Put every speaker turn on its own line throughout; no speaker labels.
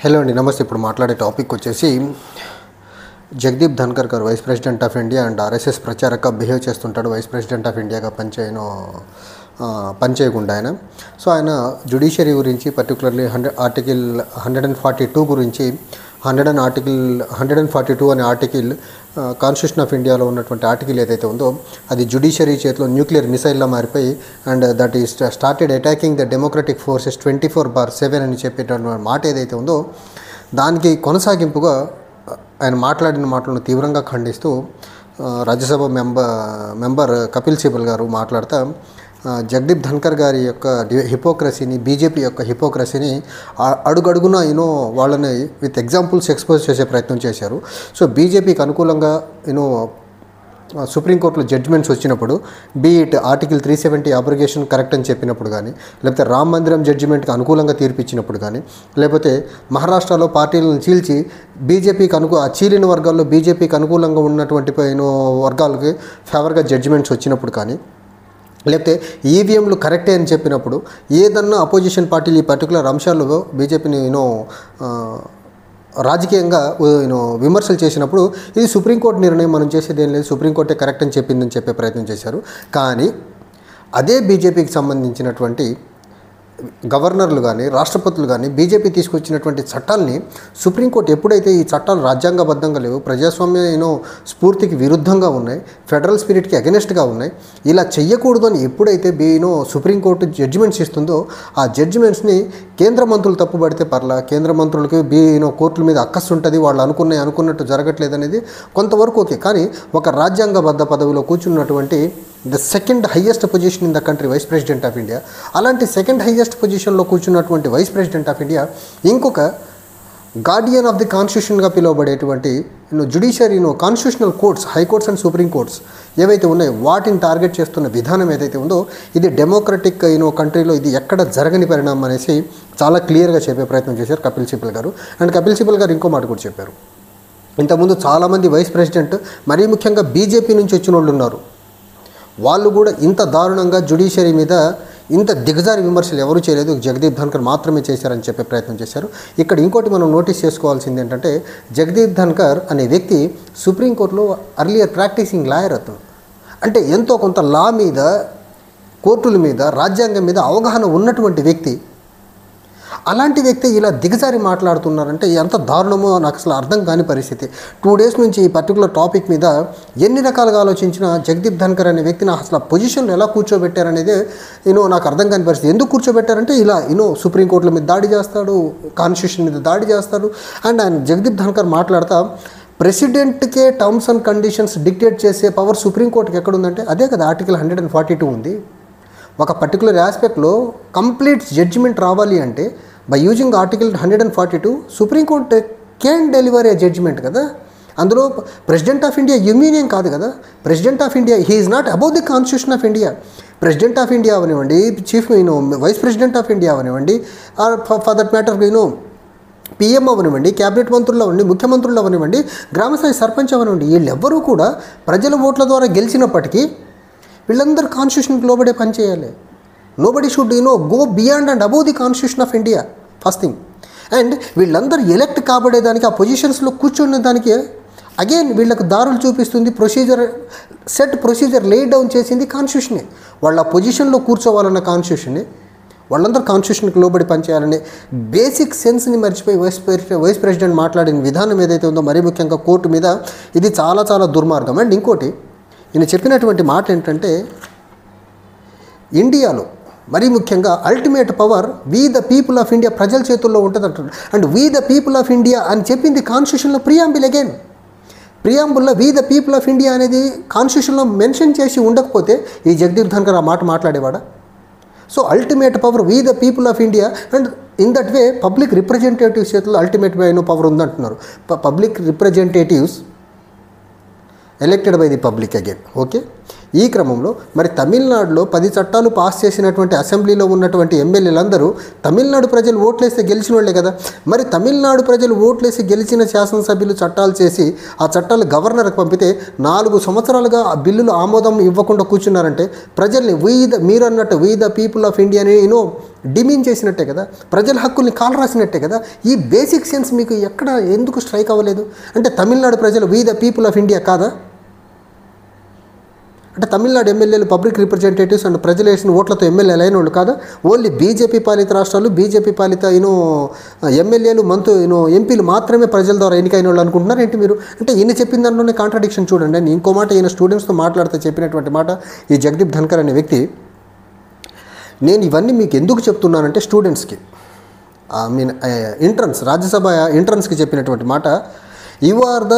Hello అండి, నమస్తే. ఇప్పుడు మాట్లాడే టాపిక్ వచ్చేసి జగదీప్ ధన్కర్ గారు vice president of India and RSS ప్రచారక బిహేవ్ చేస్తుంటాడు. వైస్ ప్రెసిడెంట్ ఆఫ్ ఇండియాగా పనిచేయకుండా ఆయన. సో ఆయన జ్యుడిషియరీ గురించి పర్టికులర్లీ ఆర్టికల్ 142 గురించి 142 అనే ఆర్టికల్ కాన్స్టిట్యూషన్ ఆఫ్ ఇండియాలో ఉన్నటువంటి ఆర్టికల్ ఏదైతే ఉందో అది జ్యుడిషియరీ చేతిలో న్యూక్లియర్ మిసైల్లా మారిపోయి and that is started attacking the democratic forces 24/7 అని చెప్పేటటువంటి మాట ఏదైతే ఉందో దానికి కొనసాగింపుగా ఆయన మాట్లాడిన మాటలను తీవ్రంగా ఖండిస్తూ రాజ్యసభ మెంబర్ కపిల్ సిబల్ గారు మాట్లాడుతూ జగదీప్ ధన్కర్ గారి యొక్క హిపోక్రసీని, బీజేపీ యొక్క హిపోక్రసీని అడుగడుగున వాళ్ళని విత్ ఎగ్జాంపుల్స్ ఎక్స్పోజ్ చేసే ప్రయత్నం చేశారు. సో బీజేపీకి అనుకూలంగా సుప్రీంకోర్టులో జడ్జిమెంట్స్ వచ్చినప్పుడు బీఇట్ ఆర్టికల్ 370 అబ్రిగేషన్ కరెక్ట్ అని చెప్పినప్పుడు కానీ, లేకపోతే రామ్ మందిరం జడ్జిమెంట్కి అనుకూలంగా తీర్పిచ్చినప్పుడు కానీ, లేకపోతే మహారాష్ట్రలో పార్టీలను చీల్చి బీజేపీకి ఆ చీలిన వర్గాల్లో బీజేపీకి అనుకూలంగా ఉన్నటువంటి వర్గాలకి ఫేవర్గా జడ్జిమెంట్స్ వచ్చినప్పుడు కానీ, లేకపోతే ఈవీఎంలు కరెక్టే అని చెప్పినప్పుడు ఏదన్నా అపోజిషన్ పార్టీలు ఈ పర్టికులర్ అంశాల్లో బీజేపీని రాజకీయంగా విమర్శలు చేసినప్పుడు ఇది సుప్రీంకోర్టు నిర్ణయం, మనం చేసేది ఏం లేదు, సుప్రీంకోర్టే కరెక్ట్ అని చెప్పిందని చెప్పే ప్రయత్నం చేశారు. కానీ అదే బీజేపీకి సంబంధించినటువంటి గవర్నర్లు కానీ రాష్ట్రపతులు కానీ బీజేపీ తీసుకొచ్చినటువంటి చట్టాలని సుప్రీంకోర్టు ఎప్పుడైతే ఈ చట్టాలు రాజ్యాంగబద్ధంగా లేవు, ప్రజాస్వామ్య స్ఫూర్తికి విరుద్ధంగా ఉన్నాయి, ఫెడరల్ స్పిరిట్కి అగెనిస్ట్గా ఉన్నాయి, ఇలా చెయ్యకూడదు అని ఎప్పుడైతే సుప్రీంకోర్టు జడ్జిమెంట్స్ ఇస్తుందో ఆ జడ్జిమెంట్స్ని కేంద్ర మంత్రులు తప్పుపడితే పర్లా, కేంద్ర మంత్రులకి కోర్టుల మీద అక్కసు ఉంటుంది, వాళ్ళు అనుకున్నట్టు జరగట్లేదు అనేది కొంతవరకు ఓకే. కానీ ఒక రాజ్యాంగబద్ధ పదవిలో కూర్చున్నటువంటి the second highest position in the country vice president of India, అలాంటి సెకండ్ హైయెస్ట్ పొజిషన్లో కూర్చున్నటువంటి వైస్ ప్రెసిడెంట్ ఆఫ్ ఇండియా ఇంకొక గార్డియన్ ఆఫ్ ది కాన్స్టిట్యూషన్గా పిలువబడేటువంటి judiciary constitutional courts, high courts and supreme courts ఏవైతే ఉన్నాయో వాటిని టార్గెట్ చేస్తున్న విధానం ఏదైతే ఉందో ఇది డెమోక్రటిక్ కంట్రీలో ఇది ఎక్కడ జరగని పరిణామం అనేసి చాలా క్లియర్గా చెప్పే ప్రయత్నం చేశారు కపిల్ సిబల్ గారు. అండ్ కపిల్ సిబల్ గారు ఇంకో మాట కూడా చెప్పారు. ఇంతకుముందు చాలామంది వైస్ ప్రెసిడెంట్, మరీ ముఖ్యంగా బీజేపీ నుంచి వచ్చిన వాళ్ళు ఉన్నారు, వాళ్ళు కూడా ఇంత దారుణంగా జ్యుడిషియరీ మీద ఇంత దిగజారి విమర్శలు ఎవరు చేయలేదు, జగదీప్ ధన్కర్ మాత్రమే చేశారని చెప్పే ప్రయత్నం చేశారు. ఇక్కడ ఇంకోటి మనం నోటీస్ చేసుకోవాల్సింది ఏంటంటే జగదీప్ ధన్కర్ అనే వ్యక్తి సుప్రీంకోర్టులో అర్లియర్ ప్రాక్టీసింగ్ లాయర్ అతను. అంటే ఎంతో కొంత లా మీద, కోర్టుల మీద, రాజ్యాంగం మీద అవగాహన ఉన్నటువంటి వ్యక్తి. అలాంటి వ్యక్తి ఇలా దిగజారి మాట్లాడుతున్నారంటే ఎంత దారుణమో నాకు అసలు అర్థం కాని పరిస్థితి. 2 days నుంచి ఈ పర్టికులర్ టాపిక్ మీద ఎన్ని రకాలుగా ఆలోచించినా జగదీప్ ధన్కర్ అనే వ్యక్తిని అసలు పొజిషన్లో ఎలా కూర్చోబెట్టారనేదే నాకు అర్థం కాని పరిస్థితి. ఎందుకు కూర్చోబెట్టారంటే ఇలా సుప్రీంకోర్టుల మీద దాడి చేస్తాడు, కాన్స్టిట్యూషన్ మీద దాడి చేస్తాడు. అండ్ ఆయన జగదీప్ ధన్కర్ మాట్లాడతా ప్రెసిడెంట్కే టర్మ్స్ అండ్ కండిషన్స్ డిక్టేట్ చేసే పవర్ సుప్రీంకోర్టుకి ఎక్కడుందంటే అదే కదా ఆర్టికల్ 142 ఉంది. ఒక పర్టికులర్ ఆస్పెక్ట్లో కంప్లీట్ జడ్జిమెంట్ రావాలి అంటే by using article 142 supreme court can deliver a judgement కదా. అందులో ప్రెసిడెంట్ ఆఫ్ ఇండియా యూనియన్ కాదు కదా. President of India he is not about the constitution of India. President of India అవనివ్వండి, chief vice president of India అవనివ్వండి, or for that matter PM అవనివ్వండి, cabinet మంత్రులు అవ్వండి, ముఖ్యమంత్రులు అవనివ్వండి, గ్రామస్థాయి సర్పంచ్ అవనివ్వండి, వీళ్ళెవ్వరూ కూడా ప్రజల ఓట్ల ద్వారా గెలిచినప్పటికీ వీళ్ళందరూ కాన్స్టిట్యూషన్కి లోబడే పని చేయాలి. Nobody should go beyond and above the constitution of India first thing. And వీళ్ళందరూ ఎలెక్ట్ కాబడేదానికి ఆ పొజిషన్స్లో కూర్చున్న దానికి అగైన్ వీళ్ళకు దారులు చూపిస్తుంది ప్రొసీజర్ లే డౌన్ చేసింది కాన్స్టిట్యూషనే. వాళ్ళ పొజిషన్లో కూర్చోవాలన్న కాన్స్టిట్యూషనే, వాళ్ళందరూ కాన్స్టిట్యూషన్కి లోబడి పనిచేయాలని బేసిక్ సెన్స్ని మర్చిపోయి వైస్ ప్రెసిడెంట్ మాట్లాడిన విధానం ఏదైతే ఉందో మరీ ముఖ్యంగా కోర్టు మీద ఇది చాలా చాలా దుర్మార్గం. అండ్ ఇంకోటి ఈయన చెప్పినటువంటి మాట ఏంటంటే ఇండియాలో మరీ ముఖ్యంగా ultimate power we the people of India, ప్రజల చేతుల్లో ఉంటుంది అంటారు. And we the people of India అని చెప్పింది కాన్స్టిట్యూషన్లో ప్రియాంబుల్. అగైన్ ప్రియాంబుల్లో we the people of India అనేది కాన్స్టిట్యూషన్లో మెన్షన్ చేసి ఉండకపోతే ఈ జగదీప్ ధన్కర్ ఆ మాట మాట్లాడేవాడా? So ultimate power we the people of India and in that way public representatives చేతుల్లో అల్టిమేట్ పవర్ ఉందంటున్నారు. Public representatives elected by the public again. Okay, ఈ క్రమంలో మరి తమిళనాడులో 10 చట్టాలు పాస్ చేసినటువంటి అసెంబ్లీలో ఉన్నటువంటి ఎమ్మెల్యేలందరూ తమిళనాడు ప్రజలు ఓట్లేస్తే గెలిచిన వాళ్ళే కదా. మరి తమిళనాడు ప్రజలు ఓట్లేసి గెలిచిన శాసనసభ్యులు చట్టాలు చేసి ఆ చట్టాలు గవర్నర్కి పంపితే 4 సంవత్సరాలుగా ఆ బిల్లులు ఆమోదం ఇవ్వకుండా కూర్చున్నారంటే ప్రజల్ని మీరు అన్నట్టు వీ ద పీపుల్ ఆఫ్ ఇండియాని డిమీన్ చేసినట్టే కదా, ప్రజల హక్కుల్ని కాలు రాసినట్టే కదా. ఈ బేసిక్ సెన్స్ మీకు ఎక్కడ ఎందుకు స్ట్రైక్ అవ్వలేదు? అంటే తమిళనాడు ప్రజలు we the people of India కాదా? అంటే తమిళనాడు ఎమ్మెల్యేలు పబ్లిక్ రిప్రజెంటేటివ్స్ అండ్ ప్రజలు వేసిన ఓట్లతో ఎమ్మెల్యేలు అయిన వాళ్ళు కాదా? ఓన్లీ బీజేపీ పాలిత రాష్ట్రాలు, బీజేపీ పాలిత ఎమ్మెల్యేలు ఎంపీలు మాత్రమే ప్రజల ద్వారా ఎన్నికైన వాళ్ళు అనుకుంటున్నారు ఏంటి మీరు? అంటే ఈయన చెప్పిన దాంట్లోనే కాంట్రడిక్షన్ చూడండి. అని ఇంకో మాట ఈయన స్టూడెంట్స్తో మాట్లాడితే చెప్పినటువంటి మాట ఈ జగదీప్ ధన్కర్ అనే వ్యక్తి, నేను ఇవన్నీ మీకు ఎందుకు చెప్తున్నానంటే స్టూడెంట్స్కి ఎంట్రన్స్ రాజ్యసభ ఎంట్రన్స్కి చెప్పినటువంటి మాట, you are the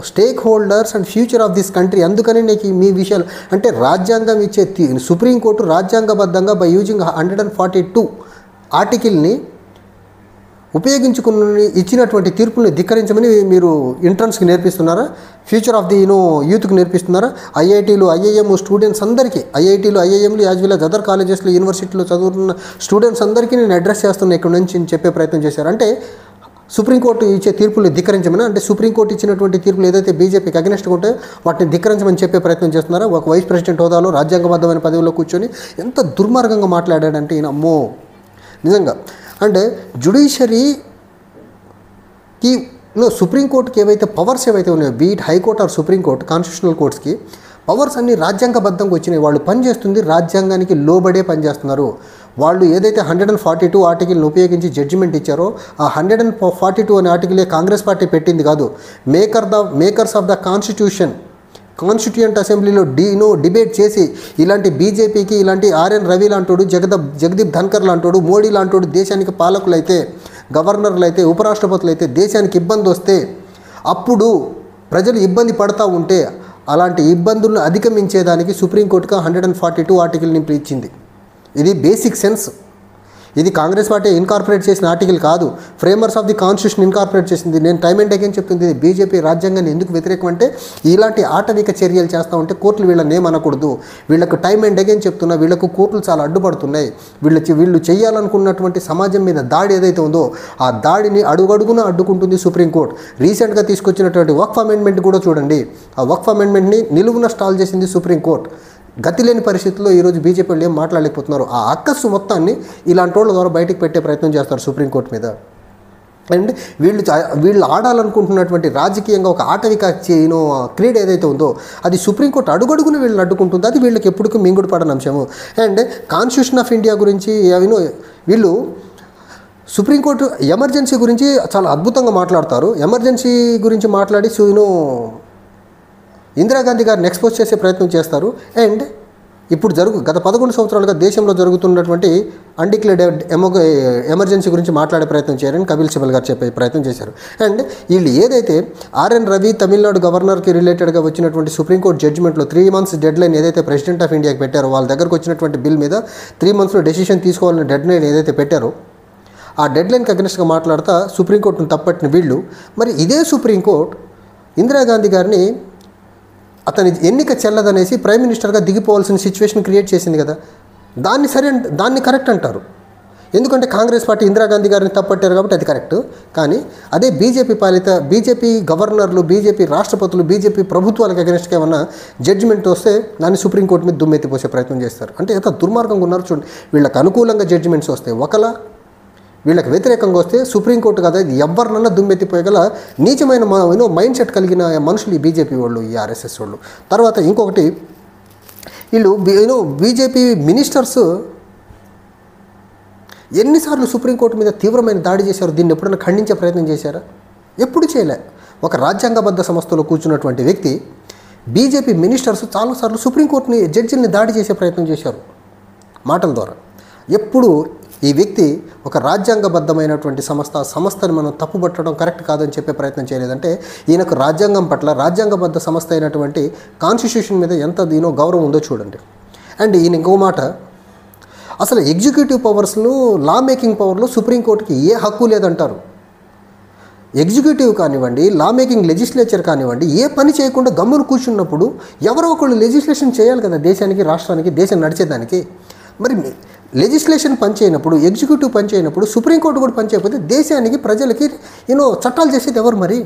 stakeholders and future of this country. అందుకని నీకు మీ విషయాలు అంటే రాజ్యాంగం ఇచ్చే సుప్రీంకోర్టు రాజ్యాంగబద్ధంగా బై యూజింగ్ 142 ఆర్టికల్ని ఉపయోగించుకుని ఇచ్చినటువంటి తీర్పుని ధిక్కరించమని మీరు ఎంట్రన్స్కి నేర్పిస్తున్నారా? ఫ్యూచర్ ఆఫ్ ది యూత్కి నేర్పిస్తున్నారా? ఐఐటీలు ఐఐఎం స్టూడెంట్స్ అందరికీ, ఐఐటీలు ఐఐఎంలు యాజ్ వెల్ అస్ అదర్ కాలేజెస్లో యూనివర్సిటీలో చదువుతున్న స్టూడెంట్స్ అందరికీ నేను అడ్రస్ చేస్తున్నా ఇక్కడ నుంచి చెప్పే ప్రయత్నం చేశారు. అంటే సుప్రీంకోర్టు ఇచ్చే తీర్పులు ధిక్కరించమని, అంటే సుప్రీంకోర్టు ఇచ్చినటువంటి తీర్పులు ఏదైతే బీజేపీకి అగెనిస్ట్గా ఉంటే వాటిని ధిక్కరించమని చెప్పే ప్రయత్నం చేస్తున్నారా? ఒక వైస్ ప్రెసిడెంట్ హోదాలో రాజ్యాంగబద్ధమైన పదవిలో కూర్చొని ఎంత దుర్మార్గంగా మాట్లాడాడంటే ఈయన అమ్మో నిజంగా. అంటే జ్యుడిషియరీకి సుప్రీంకోర్టుకి ఏవైతే పవర్స్ ఏవైతే ఉన్నాయో, be it high court or supreme court, constitutional కోర్ట్స్కి పవర్స్ అన్నీ రాజ్యాంగబద్ధంగా వచ్చినాయి. వాళ్ళు పనిచేస్తుంది రాజ్యాంగానికి లోబడే పనిచేస్తున్నారు. వాళ్ళు ఏదైతే 142 ఆర్టికల్ని ఉపయోగించి జడ్జిమెంట్ ఇచ్చారో ఆ 142 అనే ఆర్టికలే కాంగ్రెస్ పార్టీ పెట్టింది కాదు. మేకర్స్ ఆఫ్ ద కాన్స్టిట్యూయెంట్ అసెంబ్లీలో డిబేట్ చేసి ఇలాంటి బీజేపీకి ఇలాంటి ఆర్ఎన్ రవి లాంటోడు, జగదీప్ ధన్కర్ లాంటోడు, మోడీ లాంటోడు దేశానికి పాలకులు అయితే, గవర్నర్లు అయితే, ఉపరాష్ట్రపతులు అయితే దేశానికి ఇబ్బంది వస్తే అప్పుడు ప్రజలు ఇబ్బంది పడతా ఉంటే అలాంటి ఇబ్బందులను అధిగమించేదానికి సుప్రీంకోర్టుగా 142 ఆర్టికల్ని ఇచ్చింది. ఇది బేసిక్ సెన్స్. ఇది కాంగ్రెస్ పార్టీ ఇన్కార్పొరేట్ చేసిన ఆర్టికల్ కాదు, framers of the constitution incorporate చేసింది. నేను టైం అండ్ అగైన్ చెప్తుంది, బీజేపీ రాజ్యాంగాన్ని ఎందుకు వ్యతిరేకం అంటే ఇలాంటి ఆటవిక చర్యలు చేస్తూ ఉంటే కోర్టులు వీళ్ళని ఏమనకూడదు. వీళ్ళకు టైం అండ్ అగైన్ చెప్తున్నా, వీళ్ళకు కోర్టులు చాలా అడ్డుపడుతున్నాయి. వీళ్ళు చేయాలనుకున్నటువంటి సమాజం మీద దాడి ఏదైతే ఉందో ఆ దాడిని అడుగడుగున అడ్డుకుంటుంది సుప్రీంకోర్టు. రీసెంట్గా తీసుకొచ్చినటువంటి వక్ఫ్ అమెండ్మెంట్ కూడా చూడండి, ఆ వక్ఫ్ అమెండ్మెంట్ని నిలువున స్టాల్ చేసింది సుప్రీంకోర్టు. గతి లేని పరిస్థితుల్లో ఈరోజు బీజేపీ వాళ్ళు ఏం మాట్లాడలేకపోతున్నారు. ఆ అక్కసు మొత్తాన్ని ఇలాంటి వాళ్ళ ద్వారా బయటకు పెట్టే ప్రయత్నం చేస్తారు సుప్రీంకోర్టు మీద. అండ్ వీళ్ళు ఆడాలనుకుంటున్నటువంటి రాజకీయంగా ఒక ఆటవిక క్రీడ ఏదైతే ఉందో అది సుప్రీంకోర్టు అడుగడుగున వీళ్ళని అడ్డుకుంటుంది. అది వీళ్ళకి ఎప్పటికీ మింగుడు పడని అంశము. అండ్ కాన్స్టిట్యూషన్ ఆఫ్ ఇండియా గురించి వీళ్ళు సుప్రీంకోర్టు ఎమర్జెన్సీ గురించి చాలా అద్భుతంగా మాట్లాడతారు. ఎమర్జెన్సీ గురించి మాట్లాడి ఇందిరాగాంధీ గారిని ఎక్స్పోజ్ చేసే ప్రయత్నం చేస్తారు. అండ్ ఇప్పుడు గత 11 సంవత్సరాలుగా దేశంలో జరుగుతున్నటువంటి అన్డిక్లేర్డ్ ఎమర్జెన్సీ గురించి మాట్లాడే ప్రయత్నం చేయాలని కపిల్ సిబల్ గారు చెప్పే ప్రయత్నం చేశారు. అండ్ వీళ్ళు ఏదైతే ఆర్ఎన్ రవి తమిళనాడు గవర్నర్కి రిలేటెడ్గా వచ్చినటువంటి సుప్రీంకోర్టు జడ్జిమెంట్లో 3 months డెడ్ లైన్ ఏదైతే ప్రెసిడెంట్ ఆఫ్ ఇండియాకి పెట్టారో, వాళ్ళ దగ్గరకు వచ్చినటువంటి బిల్ మీద 3 monthsలో డెసిషన్ తీసుకోవాలని డెడ్ లైన్ ఏదైతే పెట్టారో ఆ డెడ్ లైన్కి అగెనిస్ట్గా మాట్లాడుతూ సుప్రీంకోర్టును తప్పట్టిన వీళ్ళు, మరి ఇదే సుప్రీంకోర్టు ఇందిరాగాంధీ గారిని అతని ఎన్నిక చెల్లదనేసి ప్రైమ్ మినిస్టర్గా దిగిపోవాల్సిన సిచ్యువేషన్ క్రియేట్ చేసింది కదా. దాన్ని కరెక్ట్ అంటారు. ఎందుకంటే కాంగ్రెస్ పార్టీ ఇందిరాగాంధీ గారిని తప్పట్టారు కాబట్టి అది కరెక్ట్. కానీ అదే బీజేపీ గవర్నర్లు, బీజేపీ రాష్ట్రపతులు, బీజేపీ ప్రభుత్వాలకు అగెనిస్ట్గా ఏమన్నా జడ్జిమెంట్ వస్తే దాన్ని సుప్రీంకోర్టు మీద దుమ్మెత్తిపోసే ప్రయత్నం చేస్తారు. అంటే ఎంత దుర్మార్గంగా ఉన్నారు చూడండి. వీళ్ళకి అనుకూలంగా జడ్జిమెంట్స్ వస్తాయి ఒకలా, వీళ్ళకి వ్యతిరేకంగా వస్తే సుప్రీంకోర్టు కదా ఇది ఎవరినన్నా దుమ్మెత్తిపోయగల నీచమైన మైండ్ సెట్ కలిగిన మనుషులు ఈ బీజేపీ వాళ్ళు, ఈ ఆర్ఎస్ఎస్ వాళ్ళు. తర్వాత ఇంకొకటి, వీళ్ళు బీజేపీ మినిస్టర్స్ ఎన్నిసార్లు సుప్రీంకోర్టు మీద తీవ్రమైన దాడి చేశారు? దీన్ని ఎప్పుడైనా ఖండించే ప్రయత్నం చేశారా? ఎప్పుడు చేయలే. ఒక రాజ్యాంగబద్ధ సంస్థలో కూర్చున్నటువంటి వ్యక్తి, బీజేపీ మినిస్టర్స్ చాలాసార్లు సుప్రీంకోర్టుని జడ్జిల్ని దాడి చేసే ప్రయత్నం చేశారు మాటల ద్వారా. ఎప్పుడు ఈ వ్యక్తి ఒక రాజ్యాంగబద్ధమైనటువంటి సంస్థని మనం తప్పుపట్టడం కరెక్ట్ కాదని చెప్పే ప్రయత్నం చేయలేదంటే ఈయనకు రాజ్యాంగం పట్ల, రాజ్యాంగబద్ధ సంస్థ అయినటువంటి కాన్స్టిట్యూషన్ మీద ఎంత గౌరవం ఉందో చూడండి. అండ్ ఈయన ఇంకో మాట, అసలు ఎగ్జిక్యూటివ్ పవర్స్లో, లా మేకింగ్ పవర్లో సుప్రీంకోర్టుకి ఏ హక్కు లేదంటారు. ఎగ్జిక్యూటివ్ కానివ్వండి, లా మేకింగ్ లెజిస్లేచర్ కానివ్వండి, ఏ పని చేయకుండా గమ్మును కూర్చున్నప్పుడు ఎవరో ఒకళ్ళు లెజిస్లేషన్ చేయాలి కదా దేశానికి, రాష్ట్రానికి, దేశం నడిచేదానికి. మరి లెజిస్లేషన్ పనిచేయనప్పుడు, ఎగ్జిక్యూటివ్ పనిచేయనప్పుడు, సుప్రీంకోర్టు కూడా పనిచేయకపోతే దేశానికి, ప్రజలకి చట్టాలు చేసేది ఎవరు మరి?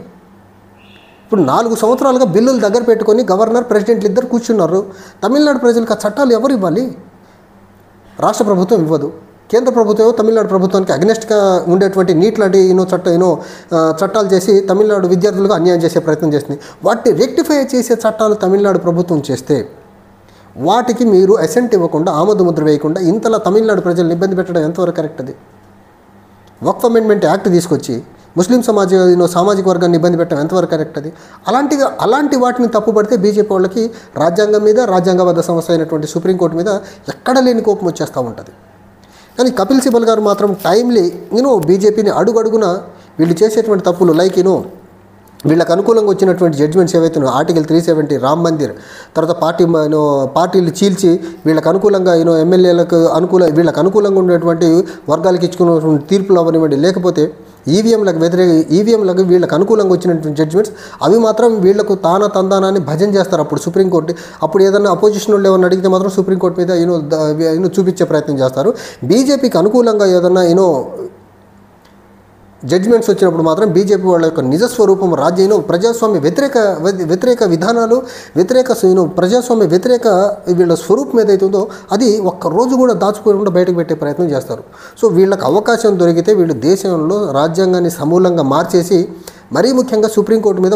ఇప్పుడు 4 సంవత్సరాలుగా బిల్లులు దగ్గర పెట్టుకొని గవర్నర్, ప్రెసిడెంట్లు ఇద్దరు కూర్చున్నారు. తమిళనాడు ప్రజలకు ఆ చట్టాలు ఎవరు ఇవ్వాలి? రాష్ట్ర ప్రభుత్వం ఇవ్వదు. కేంద్ర ప్రభుత్వం తమిళనాడు ప్రభుత్వానికి అగ్నెస్ట్గా ఉండేటువంటి నీట్ లాంటి చట్టాలు చేసి తమిళనాడు విద్యార్థులకు అన్యాయం చేసే ప్రయత్నం చేస్తుంది. వాటిని రెక్టిఫై చేసే చట్టాలు తమిళనాడు ప్రభుత్వం చేస్తే వాటికి మీరు అసెంట్ ఇవ్వకుండా, ఆమోద ముద్ర వేయకుండా ఇంతలా తమిళనాడు ప్రజలను ఇబ్బంది పెట్టడం ఎంతవరకు కరెక్ట్? అది వక్ఫ్ అమెండ్మెంట్ యాక్ట్ తీసుకొచ్చి ముస్లిం సామాజిక వర్గాన్ని ఇబ్బంది పెట్టడం ఎంతవరకు కరెక్ట్? అది అలాంటి వాటిని తప్పుపడితే బీజేపీ వాళ్ళకి రాజ్యాంగం మీద, రాజ్యాంగబద్ధ సంస్థ అయినటువంటి సుప్రీంకోర్టు మీద ఎక్కడ లేని కోపం వచ్చేస్తూ ఉంటుంది. కానీ కపిల్ సిబల్ గారు మాత్రం టైమ్లీ బీజేపీని అడుగడుగున వీళ్ళు చేసేటువంటి తప్పులు, లైక్ వీళ్ళకి అనుకూలంగా వచ్చినటువంటి జడ్జిమెంట్స్ ఏవైతే ఆర్టికల్ 370, రామ్ మందిర్, తర్వాత పార్టీలు చీల్చి వీళ్ళకి అనుకూలంగా ఎమ్మెల్యేలకు వీళ్ళకి అనుకూలంగా ఉండేటువంటి వర్గాలకు ఇచ్చుకున్నటువంటి తీర్పులు అవనివ్వండి, లేకపోతే ఈవీఎంలకు వీళ్ళకి అనుకూలంగా వచ్చినటువంటి జడ్జిమెంట్స్, అవి మాత్రం వీళ్లకు తందానాన్ని భజన చేస్తారు. అప్పుడు సుప్రీంకోర్టు ఏదైనా అపోజిషన్ వాళ్ళు ఏమన్నా అడిగితే మాత్రం సుప్రీంకోర్టు మీద చూపించే ప్రయత్నం చేస్తారు. బీజేపీకి అనుకూలంగా ఏదన్నా జడ్జిమెంట్స్ వచ్చినప్పుడు మాత్రం బీజేపీ వాళ్ళ యొక్క నిజస్వరూపం, ప్రజాస్వామ్య వ్యతిరేక విధానాలు, ప్రజాస్వామ్య వ్యతిరేక వీళ్ళ స్వరూపం ఏదైతుందో అది ఒక్కరోజు కూడా దాచుకోకుండా బయటకు పెట్టే ప్రయత్నం చేస్తారు. సో వీళ్ళకి అవకాశం దొరికితే వీళ్ళు దేశంలో రాజ్యాంగాన్ని సమూలంగా మార్చేసి, మరీ ముఖ్యంగా సుప్రీంకోర్టు మీద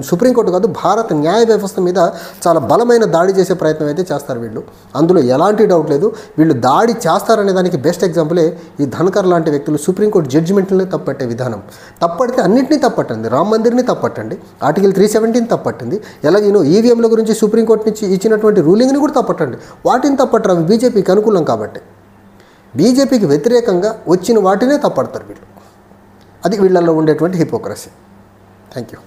సుప్రీంకోర్టు కాదు, భారత న్యాయ వ్యవస్థ మీద చాలా బలమైన దాడి చేసే ప్రయత్నం అయితే చేస్తారు వీళ్ళు. అందులో ఎలాంటి డౌట్ లేదు. వీళ్ళు దాడి చేస్తారనే దానికి బెస్ట్ ఎగ్జాంపులే ఈ ధన్కర్ లాంటి వ్యక్తులు సుప్రీంకోర్టు జడ్జిమెంట్లనే తప్పట్టే విధానం. తప్పడితే అన్నింటినీ తప్పట్టండి. రామ్ మందిర్ని తప్పట్టండి, ఆర్టికల్ 370ని తప్పట్టండి, ఎలాగ ఈవీఎంల గురించి సుప్రీంకోర్టు నుంచి ఇచ్చినటువంటి రూలింగ్ని కూడా తప్పట్టండి. వాటిని తప్పట్టరు, అవి బీజేపీకి అనుకూలం కాబట్టి. బీజేపీకి వ్యతిరేకంగా వచ్చిన వాటినే తప్పడతారు వీళ్ళు. అది వీళ్ళల్లో ఉండేటువంటి హిపోక్రసీ. Thank you.